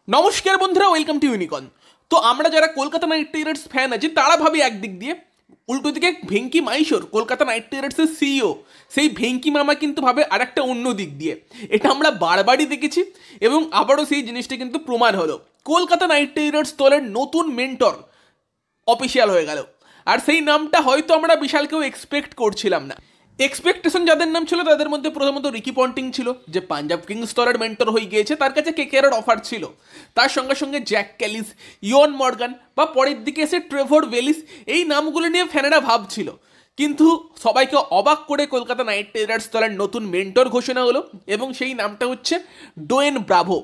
নমস্কার বন্ধুরা, welcome to unicorn. তো আমরা যারা কলকাতা নাইট রাইডার্স ফ্যান আছি তারা ভাবি একদিক দিয়ে, উল্টো দিকে ভেঙ্কি মাইশোর কলকাতা নাইট রাইডার্সের সিইও সেই ভেঙ্কি মামা কিন্তু ভাবে আরেকটা অন্য দিক দিয়ে। এটা আমরা বারবারই দেখেছি এবং আবারও সেই জিনিসটা কিন্তু প্রমাণ হলো। কলকাতা নাইট রাইডার্স দলের নতুন মেন্টর অফিসিয়াল হয়ে গেল, আর সেই নামটা হয়তো আমরা বিশাল কেউ এক্সপেক্ট করছিলাম না। এক্সপেকটেশন যাদের নাম ছিল তাদের মধ্যে প্রথমত রিকি পন্টিং ছিল, যে পাঞ্জাব কিংস দলের মেন্টর হয়ে গিয়েছে, তার কাছে কেকেআর অফার ছিল। তার সঙ্গে সঙ্গে জ্যাক ক্যালিস, ইয়ন মর্গান বা পরের দিকে এসে ট্রেভর ওয়েলিস, এই নামগুলো নিয়ে ফ্যানেরা ভাবছিল। কিন্তু সবাইকে অবাক করে কলকাতা নাইট রাইডার্স দলের নতুন মেন্টর ঘোষণা হলো এবং সেই নামটা হচ্ছে ডোয়েন ব্রাভো।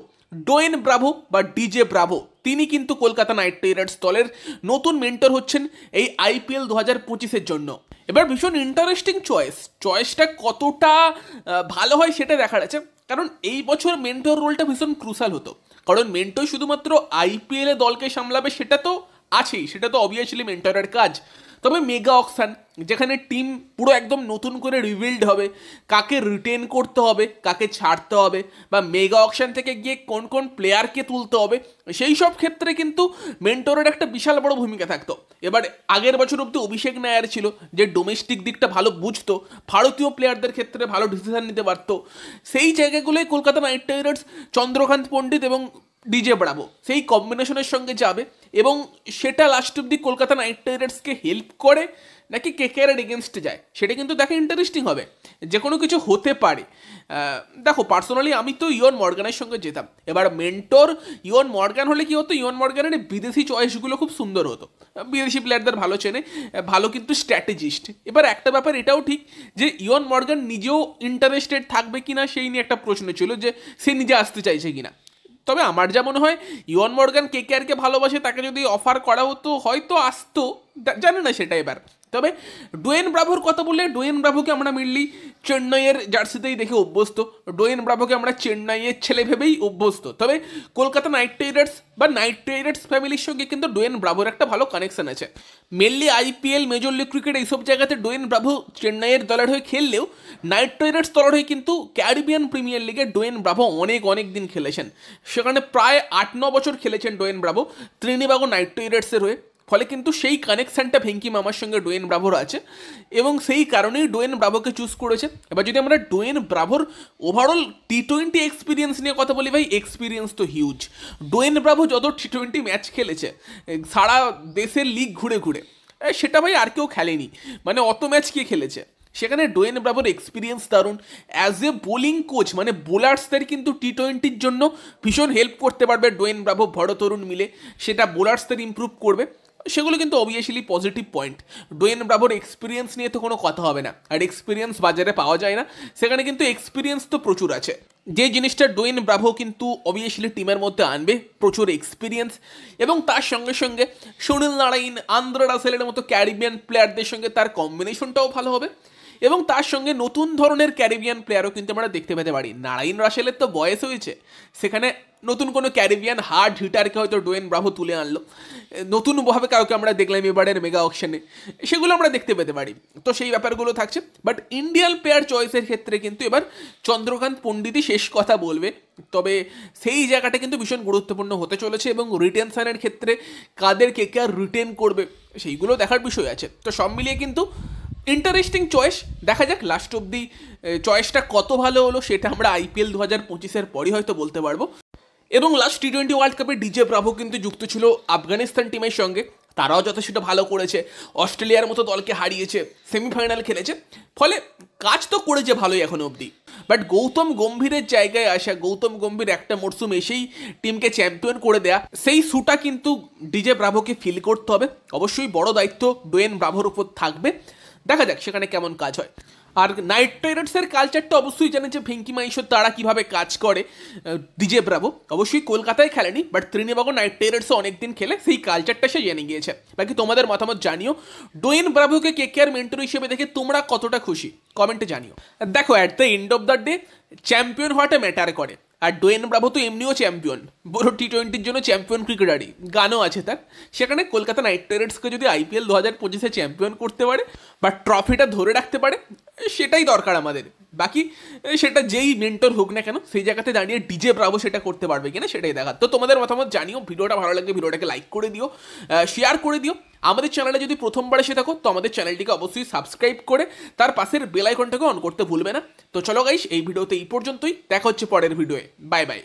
ডোয়েন ব্রাভো বা ডিজে ব্রাভো, তিনি কিন্তু কলকাতা নাইট রাইডার্স দলের নতুন মেন্টর হচ্ছেন এই আইপিএল 2025-এর জন্য। এবার ভীষণ ইন্টারেস্টিং চয়েসটা কতটা ভালো হয় সেটা দেখার আছে, কারণ এই বছর মেন্টর রোলটা ভীষণ ক্রুশাল হতো। কারণ মেন্টর শুধুমাত্র আইপিএলে দলকে সামলাবে সেটা তো আছেই, সেটা তো অবভিয়াসলি মেন্টরের কাজ। তবে মেগা অকশন, যেখানে টিম পুরো একদম নতুন করে রিবিল্ড হবে, কাকে রিটেন করতে হবে, কাকে ছাড়তে হবে, বা মেগা অকশন থেকে গিয়ে কোন কোন প্লেয়ারকে তুলতে হবে, সেই সব ক্ষেত্রে কিন্তু মেন্টরের একটা বিশাল বড় ভূমিকা থাকতো। এবার আগের বছর অব্দি অভিষেক নায়ার ছিল, যে ডোমেস্টিক দিকটা ভালো বুঝতো, ভারতীয় প্লেয়ারদের ক্ষেত্রে ভালো ডিসিশন নিতে পারতো। সেই জায়গাগুলোই কলকাতা নাইট রাইডার্স চন্দ্রকান্ত পণ্ডিত এবং ডিজে ব্রাভো সেই কম্বিনেশনের সঙ্গে যাবে, এবং সেটা লাস্ট অব্দি কলকাতা নাইট রাইডার্সকে হেল্প করে নাকি কেকেআর এগেনস্টে যায় সেটা কিন্তু দেখা ইন্টারেস্টিং হবে। যে কোনো কিছু হতে পারে। দেখো, পার্সোনালি আমি তো ইয়ন মর্গানের সঙ্গে যেতাম। এবার মেন্টর ইয়ন মর্গান হলে কি হতো, ইয়ন মর্গানের বিদেশি চয়েসগুলো খুব সুন্দর হতো, বিদেশি প্লেয়ারদের ভালো চেনে, ভালো কিন্তু স্ট্র্যাটেজিস্ট। এবার একটা ব্যাপার এটাও ঠিক যে ইয়ন মর্গান নিজেও ইন্টারেস্টেড থাকবে কিনা সেই নিয়ে একটা প্রশ্ন ছিল, যে সে নিজে আসতে চাইছে কিনা। তবে আমার যা মনে হয়, ইয়ন মর্গান কেকেআরকে ভালোবাসে, তাকে যদি অফার করা হতো হয়তো আসতো, জানি না সেটা। এবার তবে ডোয়েন ব্রাভোর কথা বললে, ডোয়েন ব্রাভোকে আমরা মেনলি চেন্নাইয়ের জার্সিতেই দেখে অভ্যস্ত, ডোয়েন ব্রাভোকে আমরা চেন্নাইয়ের ছেলে ভেবেই অভ্যস্ত। তবে কলকাতা নাইট রাইডার্স বা নাইট রাইডার্স ফ্যামিলির সঙ্গে কিন্তু ডোয়েন ব্রাভোর একটা ভালো কানেকশন আছে। Mainly IPL, major league cricket এইসব জায়গাতে ডোয়েন ব্রাভো চেন্নাইয়ের দলের হয়ে খেললেও নাইট রাইডার্স দলের হয়ে কিন্তু ক্যারিবিয়ান প্রিমিয়ার লিগে ডোয়েন ব্রাভো অনেক দিন খেলেছেন। সেখানে প্রায় 8-9 বছর খেলেছেন ডোয়েন ব্রাভো ত্রিনিবাগো নাইট রাইডার্সের হয়ে। ফলে কিন্তু সেই কানেকশানটা ভেঙ্কি মামার সঙ্গে ডোয়েন ব্রাভোর আছে, এবং সেই কারণেই ডোয়েন ব্রাভোকে চুজ করেছে। এবার যদি আমরা ডোয়েন ব্রাভোর ওভারঅল টি20 এক্সপিরিয়েন্স নিয়ে কথা বলি, ভাই এক্সপিরিয়েন্স তো হিউজ। ডোয়েন ব্রাভো যত টি20 ম্যাচ খেলেছে সারা দেশের লিগ ঘুরে ঘুরে, সেটা ভাই আর কেউ খেলেনি, মানে অত ম্যাচ কে খেলেছে। সেখানে ডোয়েন ব্রাভোর এক্সপিরিয়েন্স দারুণ। অ্যাজ এ বোলিং কোচ, মানে বোলার্সদের কিন্তু টি20-র জন্য ভীষণ হেল্প করতে পারবে ডোয়েন ব্রাভো বড় তরুণ মিলে, সেটা বোলার্সদের ইমপ্রুভ করবে। সেগুলো কিন্তু অবভিয়াসলি পজিটিভ পয়েন্ট। ডোয়েন ব্রাভোর এক্সপিরিয়েন্স নিয়ে তো কোনো কথা হবে না, আর এক্সপিরিয়েন্স বাজারে পাওয়া যায় না, সেখানে কিন্তু এক্সপিরিয়েন্স তো প্রচুর আছে। যে জিনিসটা ডোয়েন ব্রাভো কিন্তু অবভিয়াসলি টিমের মধ্যে আনবে, প্রচুর এক্সপিরিয়েন্স, এবং তার সঙ্গে সঙ্গে সুনীল নারাইন, আন্দ্রে রাসেলের মতো ক্যারিবিয়ান প্লেয়ারদের সঙ্গে তার কম্বিনেশনটাও ভালো হবে, এবং তার সঙ্গে নতুন ধরনের ক্যারিবিয়ান প্লেয়ারও কিন্তু আমরা দেখতে পেতে পারি। নারাইন রাসেলের তো বয়স হয়েছে, সেখানে নতুন কোনো ক্যারিবিয়ান হার্ড হিটারকে হয়তো ডোয়েন ব্রাভো তুলে আনলো, নতুনভাবে কাউকে আমরা দেখলাম এবারের মেগা অকশনে, সেগুলো আমরা দেখতে পেতে পারি। তো সেই ব্যাপারগুলো থাকছে। বাট ইন্ডিয়ান প্লেয়ার চয়েসের ক্ষেত্রে কিন্তু এবার চন্দ্রকান্ত পণ্ডিতই শেষ কথা বলবে। তবে সেই জায়গাটা কিন্তু ভীষণ গুরুত্বপূর্ণ হতে চলেছে, এবং রিটেনশনের ক্ষেত্রে কাদের কেকেআর রিটেন করবে সেইগুলো দেখার বিষয় আছে। তো সব মিলিয়ে কিন্তু ইন্টারেস্টিং চয়েস। দেখা যাক লাস্ট অব্দি চয়েসটা কত ভালো হলো, সেটা আমরা আইপিএল 2025-এর পরই হয়তো বলতে পারবো। এবং লাস্ট টি20 ওয়ার্ল্ড কাপে ডিজে ব্রাভো কিন্তু যুক্ত ছিল আফগানিস্তান টিমের সঙ্গে, তারাও যথেষ্ট ভালো করেছে, অস্ট্রেলিয়ার মতো দলকে হারিয়েছে, সেমিফাইনাল খেলেছে, ফলে কাজ তো করেছে ভালোই এখনো অবধি। বাট গৌতম গম্ভীরের জায়গায় আসা, গৌতম গম্ভীর একটা মরসুম এসেই টিমকে চ্যাম্পিয়ন করে দেয়া, সেই শুটা কিন্তু ডিজে ব্রাভোকে ফিল করতে হবে। অবশ্যই বড় দায়িত্ব ডোয়েন ব্রাভোর উপর থাকবে, দেখা যাক সেখানে কেমন কাজ হয়। আর নাইট রাইডার্সের কালচারটা অবশ্যই জানে, যে ভেঙ্কি মাইশোর তারা কীভাবে কাজ করে। ডিজে ব্রাভো অবশ্যই কলকাতায় খেলেনি, বাট ত্রিনিবাগো নাইট রাইডার্সে অনেকদিন খেলে সেই কালচারটা সে জেনে গিয়েছে। বাকি তোমাদের মতামত জানিও, ডোয়েন ব্রাভোকে কেকেআর মেন্টর হিসেবে দেখে তোমরা কতটা খুশি কমেন্টে জানিও। দেখো, at the end of the day champion হওয়াটা ম্যাটার করে, আর ডোয়েন ব্রাভো তো এমনিও চ্যাম্পিয়ন, বড় টি20-র জন্য চ্যাম্পিয়ন ক্রিকেটারই, গানও আছে তার। সেখানে কলকাতা নাইট রাইডার্সকে যদি আইপিএল 2025-এ চ্যাম্পিয়ন করতে পারে বা ট্রফিটা ধরে রাখতে পারে, সেটাই দরকার আমাদের। বাকি সেটা যেই মেন্টর হোক না কেন সেই জায়গাতে দাঁড়িয়ে ডিজে ব্রাভো সেটা করতে পারবে কিনা সেটাই দেখার। তো তোমাদের মতামত জানিও, ভিডিওটা ভালো লাগলে ভিডিওটাকে লাইক করে দিও, শেয়ার করে দিও। আমাদের চ্যানেলে যদি প্রথমবার এসে থাকো তো আমাদের চ্যানেলটিকে অবশ্যই সাবস্ক্রাইব করে তার পাশের বেল আইকনটাকে অন করতে ভুলবে না। তো চলো গাইস, এই ভিডিওতে এই পর্যন্তই, দেখা হচ্ছে পরের ভিডিওয়ে, বাই বাই।